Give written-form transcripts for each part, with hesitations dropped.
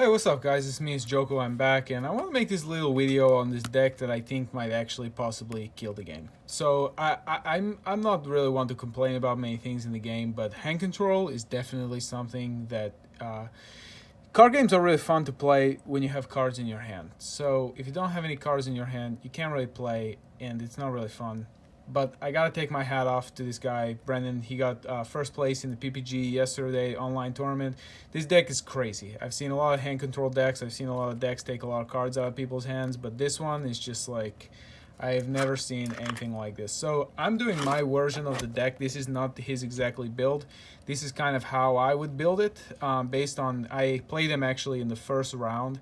Hey, what's up, guys? It's me, it's Joko. I'm back, and I want to make this little video on this deck that I think might actually possibly kill the game. So I'm not really one to complain about many things in the game, but hand control is definitely something that card games are really fun to play when you have cards in your hand. So if you don't have any cards in your hand, you can't really play, and it's not really fun. But I gotta take my hat off to this guy, Brandon. He got first place in the PPG yesterday online tournament. This deck is crazy. I've seen a lot of hand control decks. I've seen a lot of decks take a lot of cards out of people's hands, but this one is just like I've never seen anything like this. So I'm doing my version of the deck. This is not his exactly build. This is kind of how I would build it, based on I played him actually in the first round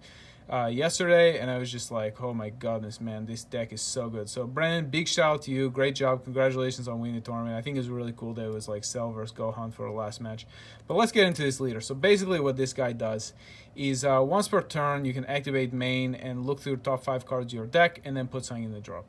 yesterday, and I was just like, oh my goodness, man, this deck is so good. So Brandon, big shout out to you, great job, congratulations on winning the tournament. I think it was really cool that it was like Cell versus Gohan for the last match. But let's get into this leader. So basically what this guy does is once per turn you can activate main and look through the top 5 cards of your deck and then put something in the drop.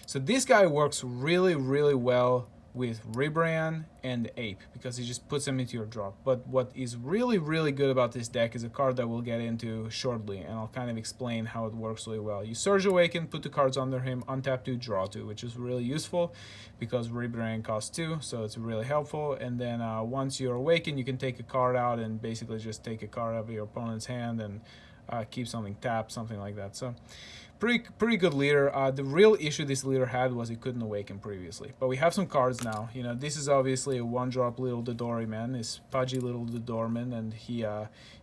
So this guy works really well with Ribrian and Ape because he just puts them into your drop. But what is really good about this deck is a card that we'll get into shortly, and I'll kind of explain how it works really well. You Surge Awaken, put the cards under him, untap 2, draw 2, which is really useful because Ribrian costs 2, so it's really helpful. And then once you're awakened, you can take a card out and basically just take a card out of your opponent's hand and keep something tapped, something like that. So pretty good leader. The real issue this leader had was he couldn't awaken previously, but we have some cards now. You know, this is obviously a one-drop little Dodori man, this pudgy little Dodorman, and he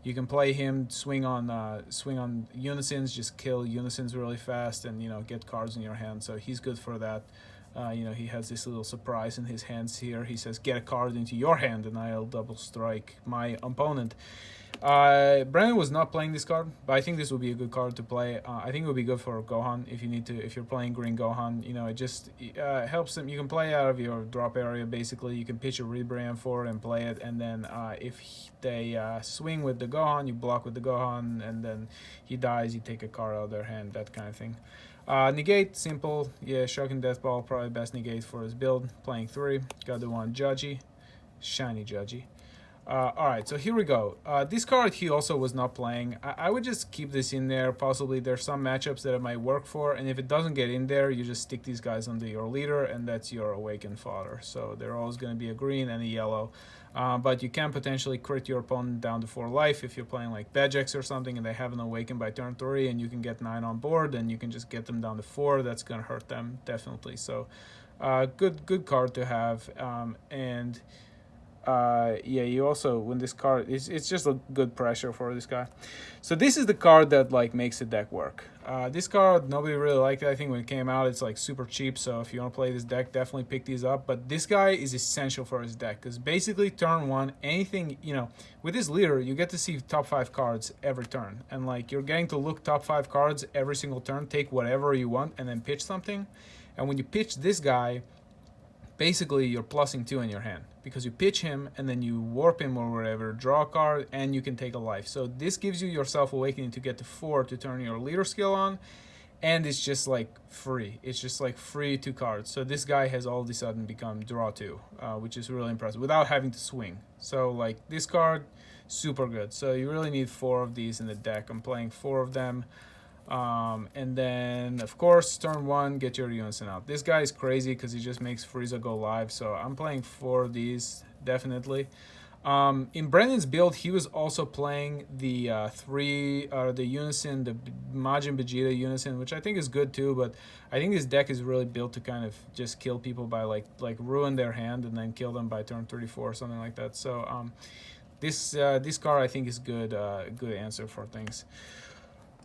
you can play him, swing on Unisons, just kill Unisons really fast, and get cards in your hand. So he's good for that. He has this little surprise in his hands here. He says, get a card into your hand and I'll double strike my opponent. Brandon was not playing this card, but I think this would be a good card to play. I think it would be good for Gohan if you're playing green Gohan. It just helps them. You can play out of your drop area, basically. You can pitch a Rebrand for it and play it, and then if they swing with the Gohan, you block with the Gohan, and then he dies, you take a card out of their hand, that kind of thing. Negate, simple. Yeah, Shocking Death Ball, probably best negate for his build. Playing 3. Got the one Judgy. Shiny Judgy. Alright, so here we go. This card he also was not playing. I would just keep this in there. Possibly there's some matchups that it might work for, and if it doesn't get in there, you just stick these guys under your leader, and that's your awakened fodder. So they're always going to be a green and a yellow. But you can potentially crit your opponent down to 4 life if you're playing like Bejex or something and they haven't awakened by turn 3 and you can get 9 on board, and you can just get them down to 4. That's going to hurt them, definitely. So good card to have. Yeah, you also, when this card it's just a good pressure for this guy. So this is the card that like makes the deck work. This card nobody really liked it. I think when it came out it's like super cheap, so if you want to play this deck, definitely pick these up. But this guy is essential for his deck because basically turn 1, anything, with this leader you get to see top 5 cards every turn, and like you're getting to look top 5 cards every single turn, take whatever you want and then pitch something. And when you pitch this guy, basically you're plussing 2 in your hand because you pitch him and then you warp him or whatever, draw a card, and you can take a life. So this gives you your Self Awakening to get to 4 to turn your leader skill on, and it's just like free. It's just like free 2 cards. So this guy has all of a sudden become draw 2, which is really impressive without having to swing. So like this card, super good. So you really need 4 of these in the deck. I'm playing 4 of them. And then of course turn 1, get your Unison out. This guy is crazy because he just makes Frieza go live, so I'm playing 4 of these definitely. In Brandon's build he was also playing the the Unison, the Majin Vegeta Unison, which I think is good too, but I think this deck is really built to kind of just kill people by like ruin their hand and then kill them by turn 34 or something like that. So this card I think is good answer for things.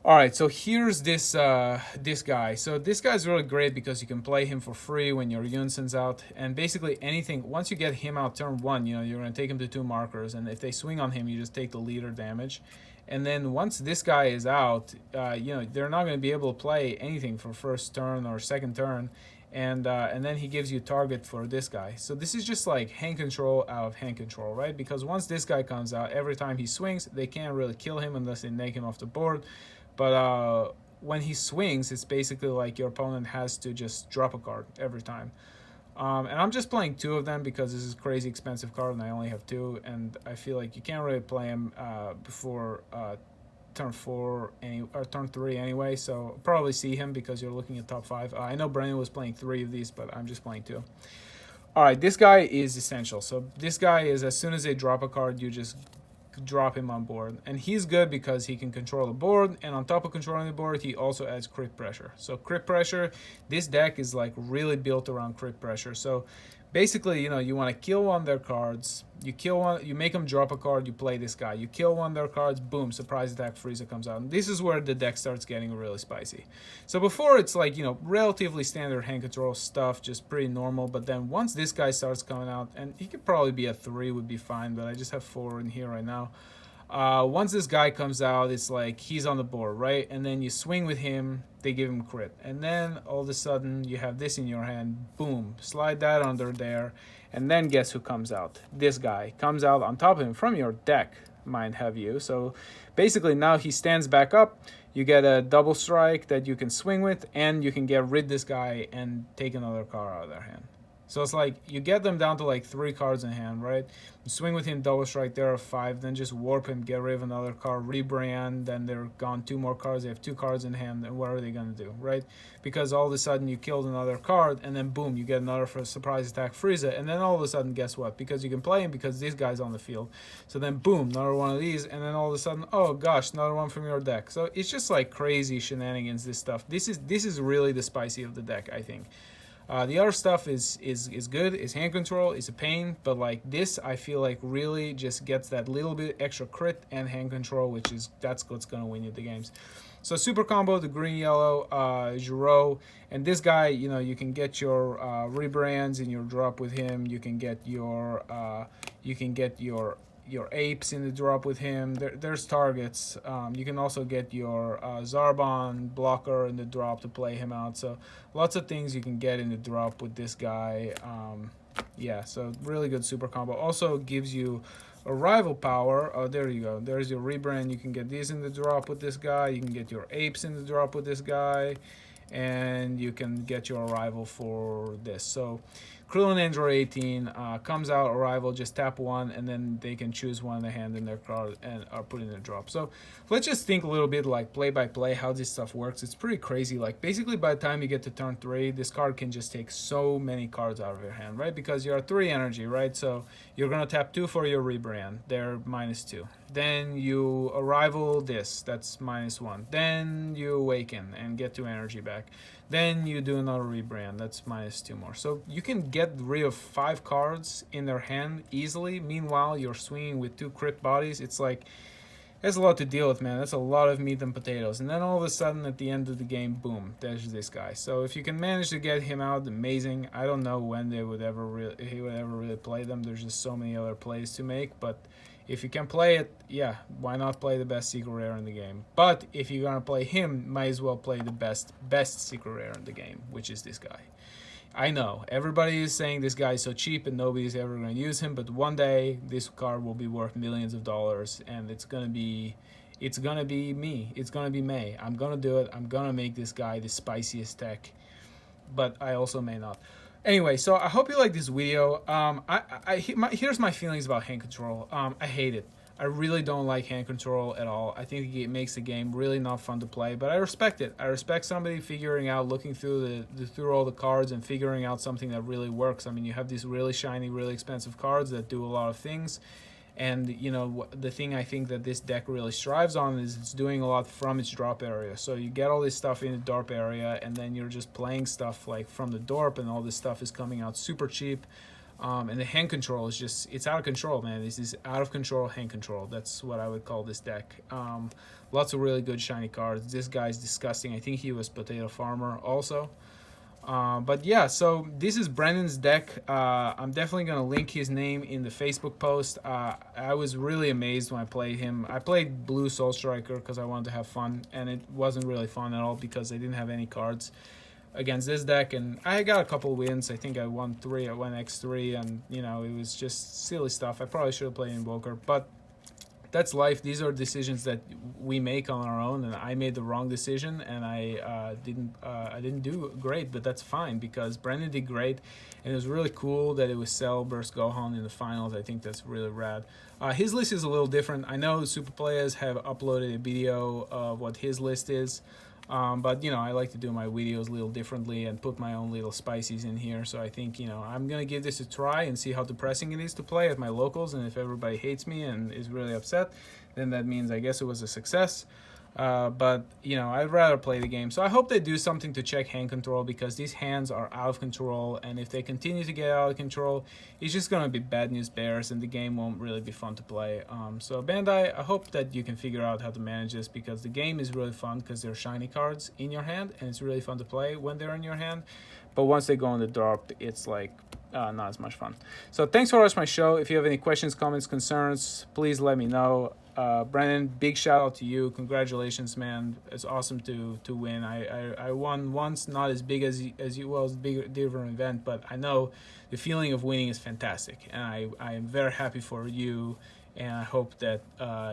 All right, so here's this guy. So this guy's really great because you can play him for free when your Unison's out, and basically anything. Once you get him out turn 1, you're going to take him to 2 markers, and if they swing on him, you just take the leader damage. And then once this guy is out, they're not going to be able to play anything for first turn or second turn, and then he gives you target for this guy. So this is just like hand control out of hand control, right? Because once this guy comes out, every time he swings, they can't really kill him unless they make him off the board. But when he swings, it's basically like your opponent has to just drop a card every time. And I'm just playing 2 of them because this is a crazy expensive card and I only have 2. And I feel like you can't really play him before turn 4 or turn 3 anyway, so probably see him because you're looking at top 5. I know Brandon was playing 3 of these, but I'm just playing 2. All right, this guy is essential. So this guy is, as soon as they drop a card, you just drop him on board, and he's good because he can control the board, and on top of controlling the board, he also adds crit pressure. So crit pressure, this deck is like really built around crit pressure. So basically, you know, you want to kill one of their cards, you kill one, you make them drop a card, you play this guy, you kill one of their cards, boom, surprise attack Frieza comes out. And this is where the deck starts getting really spicy. So before, it's like, you know, relatively standard hand control stuff, just pretty normal, but then once this guy starts coming out, and he could probably be a 3 would be fine, but I just have 4 in here right now. Once this guy comes out, it's like he's on the board, right? And then you swing with him, they give him crit. And then all of a sudden you have this in your hand, boom, slide that under there. And then guess who comes out? This guy comes out on top of him from your deck, mind have you. So basically now he stands back up. You get a double strike that you can swing with, and you can get rid this guy and take another card out of their hand. So it's like you get them down to like 3 cards in hand, right? You swing with him, double strike, there are 5, then just warp him, get rid of another card, rebrand, then they're gone 2 more cards, they have 2 cards in hand, and what are they going to do, right? Because all of a sudden you killed another card, and then boom, you get another for a surprise attack Frieza, and then all of a sudden, guess what? Because you can play him because this guy's on the field. So then boom, another one of these, and then all of a sudden, oh gosh, another one from your deck. So it's just like crazy shenanigans, this stuff. This is really the spicy of the deck, I think. The other stuff is good. Is hand control is a pain, but like this, I feel like really just gets that little bit extra crit and hand control, that's what's gonna win you the games. So super combo, the green yellow Giro, and this guy, you know, you can get your rebrands in your drop with him. You can get your apes in the drop with him. There's targets. You can also get your Zarbon blocker in the drop to play him out. So lots of things you can get in the drop with this guy. Yeah, so really good super combo. Also gives you a rival power. Oh, there you go. There's your rebrand. You can get these in the drop with this guy. You can get your apes in the drop with this guy. And you can get your arrival for this. So Krillin Android 18 comes out, arrival, just tap 1, and then they can choose one in the hand in their card and are put in the drop. So let's just think a little bit like play by play how this stuff works. It's pretty crazy. Like basically by the time you get to turn 3, this card can just take so many cards out of your hand, right? Because you're 3 energy, right? So you're gonna tap 2 for your rebrand. They're -2. Then you arrival this, that's -1. Then you awaken and get 2 energy back. Then you do another rebrand, that's -2 more. So you can get rid of 5 cards in their hand easily. Meanwhile, you're swinging with 2 crit bodies. It's like, that's a lot to deal with, man. That's a lot of meat and potatoes. And then all of a sudden, at the end of the game, boom, there's this guy. So if you can manage to get him out, amazing. I don't know when he would ever really play them. There's just so many other plays to make, but if you can play it, yeah, why not play the best secret rare in the game? But if you're gonna play him, might as well play the best secret rare in the game, which is this guy. I know everybody is saying this guy is so cheap and nobody's ever gonna use him, but one day this card will be worth millions of dollars, and it's gonna be me. It's gonna be May. I'm gonna do it. I'm gonna make this guy the spiciest tech, but I also may not. Anyway, so I hope you like this video. Here's my feelings about hand control. I hate it. I really don't like hand control at all. I think it makes the game really not fun to play, but I respect it. I respect somebody figuring out, looking through through all the cards and figuring out something that really works. I mean, you have these really shiny, really expensive cards that do a lot of things. And, you know, the thing I think that this deck really strives on is it's doing a lot from its drop area. So you get all this stuff in the drop area, and then you're just playing stuff like from the drop, and all this stuff is coming out super cheap. And the hand control is just, it's out of control, man. This is out of control hand control. That's what I would call this deck. Lots of really good shiny cards. This guy's disgusting. I think he was Potato Farmer also. But yeah, so this is Brandon's deck. I'm definitely going to link his name in the Facebook post. I was really amazed when I played him. I played Blue Soul Striker because I wanted to have fun, and it wasn't really fun at all because I didn't have any cards against this deck, and I got a couple wins. I think I won 3, I won X3, and you know, it was just silly stuff. I probably should have played Invoker, but that's life. These are decisions that we make on our own, and I made the wrong decision, and I didn't do great, but that's fine because Brandon did great, and it was really cool that it was Cell versus Gohan in the finals. I think that's really rad. His list is a little different. I know Super Players have uploaded a video of what his list is. But you know, I like to do my videos a little differently and put my own little spices in here. So I think, you know, I'm gonna give this a try and see how depressing it is to play at my locals. And if everybody hates me and is really upset, then that means I guess it was a success. But you know, I'd rather play the game. So I hope they do something to check hand control, because these hands are out of control, and if they continue to get out of control, it's just gonna be bad news bears, and the game won't really be fun to play. So Bandai, I hope that you can figure out how to manage this, because the game is really fun because they're shiny cards in your hand, and it's really fun to play when they're in your hand. But once they go on the drop, it's like not as much fun. So thanks for watching my show. If you have any questions, comments, concerns, please let me know. Brandon, big shout out to you. Congratulations, man. It's awesome to win. I won once, not as big as you, well, it was a bigger different event, but I know the feeling of winning is fantastic, and I am very happy for you. And I hope that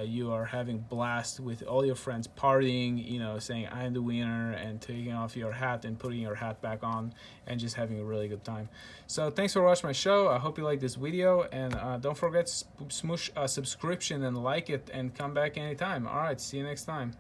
you are having blast with all your friends, partying, you know, saying I am the winner, and taking off your hat and putting your hat back on, and just having a really good time. So thanks for watching my show. I hope you like this video, and don't forget to smoosh a subscription and like it, and come back anytime. All right, see you next time.